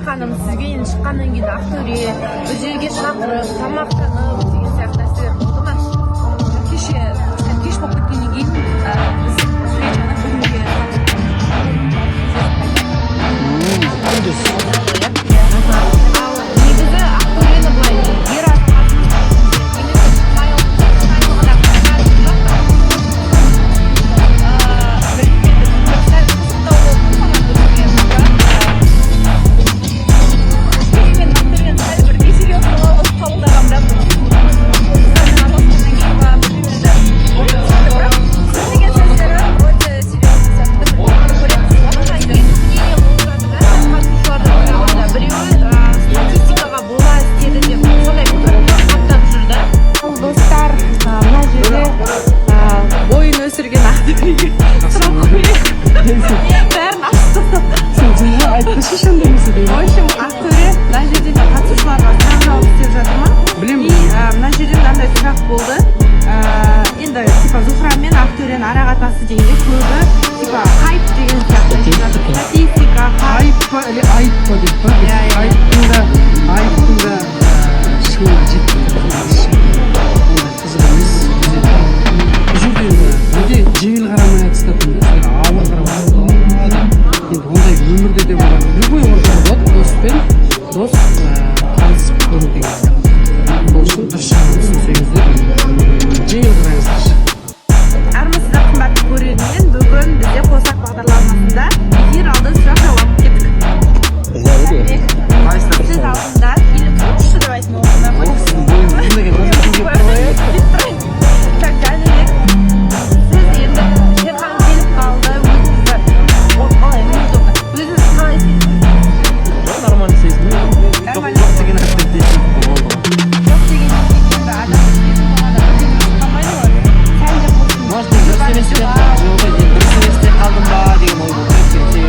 ханым, сізге енді шыққаннан кейін Ақтөре бір жерге шақырып, тамақтанып деген сияқты нәрселер болды ма? Кеше кеш болып кеткеннен кейін біз встречаны бүгінге негізі Ақтөрені былай ер арақатасы дегенде көбі типа хайп деген сияқты статистика хайп па или айып па деп па айыптың да шыңына жетпейді қызық емес бұл жерде өте жеңіл қарамай атыстатын ауыр қарамай енді ондай өмірде де болады любой ортада болады дос танысып көру деген ол үшін дұрыс жағын түсінсеңіздер жеңіл қараңыздаршы. Армысызда қымбатты көрермен, бүгін бізде қосақ бағдарламасында эфир алды сұрақ жауап кеттік. Сіз алдында келіп тұршы деп айтын оқына қойып. Так, дәлірек. Сіз енді Серхан келіп қалды, өзіңізді қалай өзіңіз қалай сезінесіз? Нормально сезінемін. Жоқ деген әдеттесін болды. Жоқ деген әдеттесін адам сезініп қалады, бірдеңе қалмайды ғой. Может, дұрыс еместе қалдым ба деген ой болды. Себебі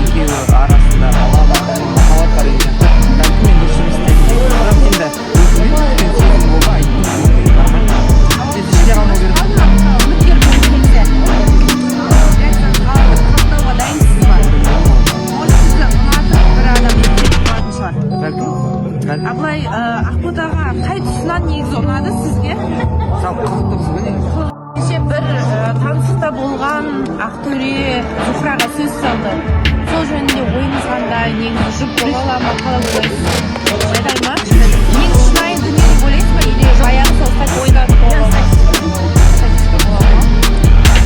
екеуі арасында бала бар, махаббат бар деген сияқты. Бәлкім мен дұрыс емес деп бірақ енді өзіме түскен сезім болды айттым. Нормально. Сен ішке қалмау керек. Үміткер болып келсе, қабылдауға дайынсыз ба? Может, сізді ұнатып бір адам ертеп қалатын шығар. Бәлкім. Абылай Ақботаға қай тұсынан негізі ұнады сізге? Жалпы қызықты қыз ғой негізі. Бір танысықта болған Ақтөре Зухраға сөз салды. Сол жөнінде ойыңыз қандай, негізі жұп бола ала ма, қалай ойлайсыз? Айдай ма? Ең шынайы дүние деп ойлайсыз ба? Или баяғы сол ойдан бола ма?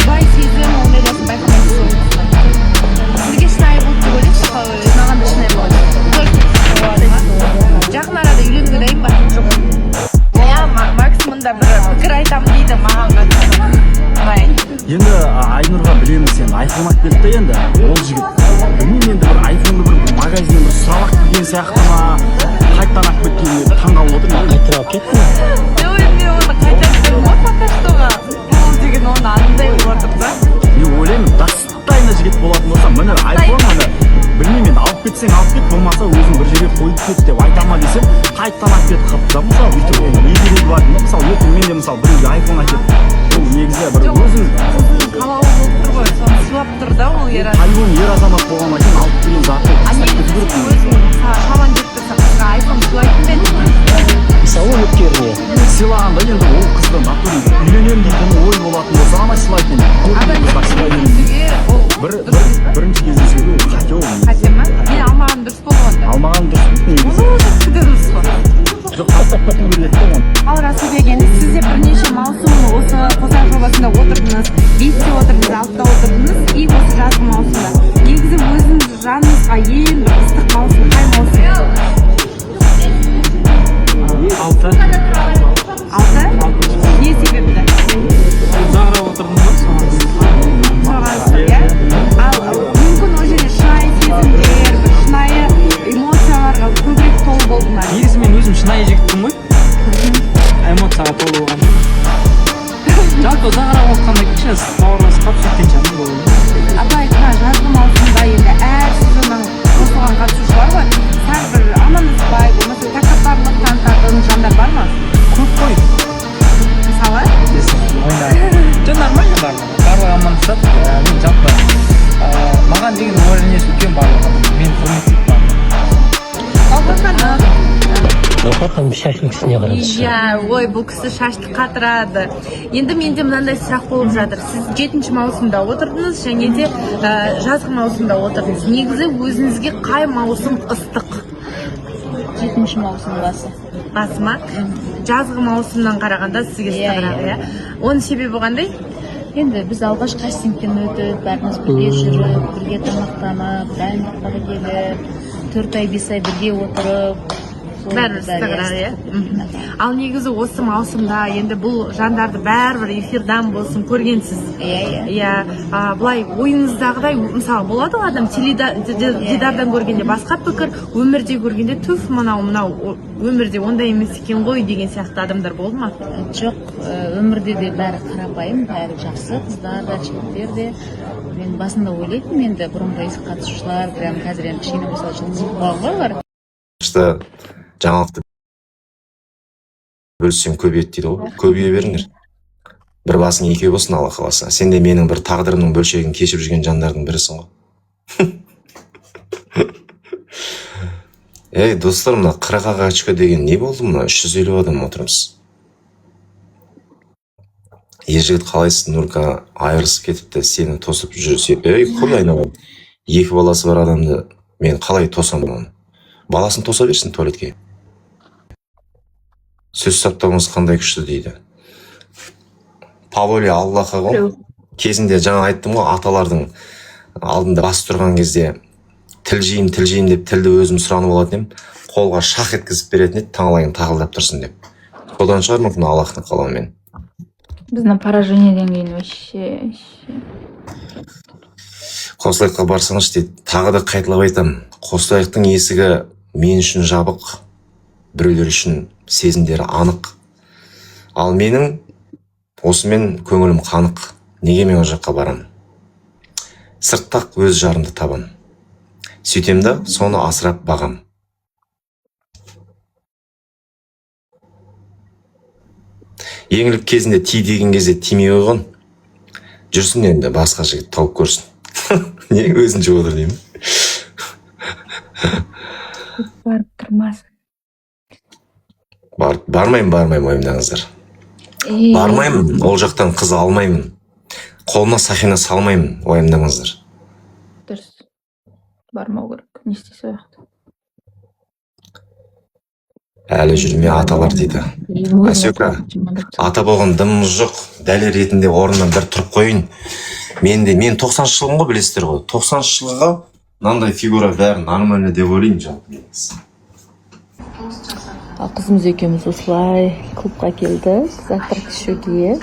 Бай сезім, ондай нәрсе байқамайсыз ғой. Сізге шынайы болды деп ойлайсыз ба? Маған да шынайы болады. Жақын арада үйленуге дайын ба? Жоқ. Максимумда бір пікір айтамын дейді маған қатысты. Енді Айнұрға білемін сен айфон алып келді енді ол жігіт білмеймін енді бір айфонды бір магазиннен бір сұрап келген сияқты ма қайтадан алып кеткеніне таңғалып отырмын. Қайтадан алып кетті ме? Жоқ енді оны қайтарып бермей пока штоға бұл деген оны андай болып отыр да. Мен ойлаймын достойный жігіт болатын болса міне айфон міне білмеймін енді алып кетсең алып кет болмаса өзің бір жерге қойып кет деп айта ма десем қайтадан алып кетіп қалыпты да мысалы өйтіп не керегі бар мысалы ертең мен де мысалы біреуге айфон әкеліп ол негізі бір өзің қалауы болып тұр ғой соны сыйлап тұр да ол ер азамат. айфон ер азамат болғаннан кейін алып келген заты өзің шаман деп тұрсаң қызға айфон сыйлайтын ба едің? Мысалы үміткеріне сыйлағанда енді ол қызды натуры үйленемін дейтін ой болатын болса ғана сыйлайтын бірінші кездесуде ол қате ол қате ма? Мен алмаған дұрыс болды онда. алмаған дұрыс негізі дұрыс қой. жоқ тастап кету керек те оны. Ал Расылбек, енді сіз де бірнеше маусым осы қосақ жобасында отырдыңыз, 5-те отырдыңыз, 6-та отырдыңыз и осы жазғы маусымда негізі өзіңіз жаныңызға ең ыстық маусым Һәм шашлык ісіне қараңызшы. Иә, ой, бұл кісі шашлық қатырады. Енді менде мынандай сұрақ болып жатыр. Сіз 7 маусымда отырдыңыз, және де жазғы маусымда отырдыңыз. Негізі өзіңізге қай маусым ыстық? 7 маусым басы. Басы ма? Жазғы маусымнан қарағанда сізге ыстығырақ, иә? Оның себебі қандай? Енді біз алғаш кастингтен өтіп, бәріміз бірге жүріп, бірге тамақтанып, дайындыққа келіп, 4 ай 5 ай бірге отырып, бәрі ыстығырақ, иә? Ал негізі осы маусымда енді бұл жандарды бәрібір эфирдан болсын көргенсіз. Иә, былай ойыңыздағыдай, мысалы болады ғой адам теледидардан көргенде басқа пікір, өмірде көргенде түф мынау өмірде ондай емес екен ғой деген сияқты адамдар болды ма? Жоқ, өмірде де бәрі қарапайым, бәрі жақсы, қыздар да, жігіттер де. Мен басында ойлайтынмын, енді бұрынғы есік қатысушылар, прям қазір енді кішкене болса жұлдыз бар. Жаңалықты бөліссем көбейеді дейді ғой. Көбейе беріңдер. Бір басың екеу болсын, Алла қаласа. Сен де менің бір тағдырымның бөлшегін кешіп жүрген жандардың бірісің ғой. Ей, достар, мына 40-ға деген не болды мына? 350 адам отырмыз. Ержігіт қалайсыз, Нұрка айырысып кетіпті, сені тосып жүрсе. Ей, құдай айналайын. 2 баласы бар адамды мен қалай тосам оны? Баласын тоса берсін туалетке. Сөз саптауыңыз қандай күшті дейді. Павле Аллаха ғой. Кезінде жаңа айттым ғой, аталардың алдында бас тұрған кезде тіл жейін деп тілді өзім сұранып алатын едім. Қолға шақ еткізіп беретін еді, таңылайын тағылдап тұрсын деп. Содан шығар мүмкін Аллахтың қалауымен. Біздің поражениеден кейін вообще. Қосылайыққа барсаңыз дейді, тағы да қайталап айтам. Қосылайықтың есігі мен үшін жабық, біреулер үшін сезімдері анық. Ал менің осымен көңілім қанық. Неге мен о жаққа барам? Сырттақ өз жарымды табам. Сөйтемді, соны асырап бағам. Еңлік кезінде ти деген кезде тимей қойған. Жүрсін енді басқа жігіт тауып көрсін. Не өзін жеп отыр деймін. Барып тұрмасын. Бармаймын ойымдаңыздар. Бармаймын, ол жақтан қыз алмаймын. Қолыма сақина салмаймын, ойымдаңыздар. Дұрыс. Бармау керек. Не істесе ояқты. Әлі жүрме аталар дейді. Асека, ата болған дымымыз жоқ. Дәлел ретінде орнынан бір тұрып қойын. Мен 90-шы жылым ғой, білесіздер ғой. 90-шы жылға мынандай фигура бәрі нормально деп ойлаймын жалпы. Қызымыз екеуміз осылай клубқа келді, завтрак ішуге.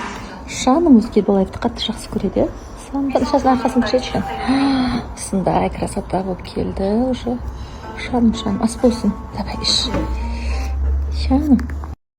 Шаным өзге балайды қатты жақсы көреді. Шаның арқасын күшетші. Сындай красота болып келді уже. Шаным, ас болсын. Давай іш. Шаным.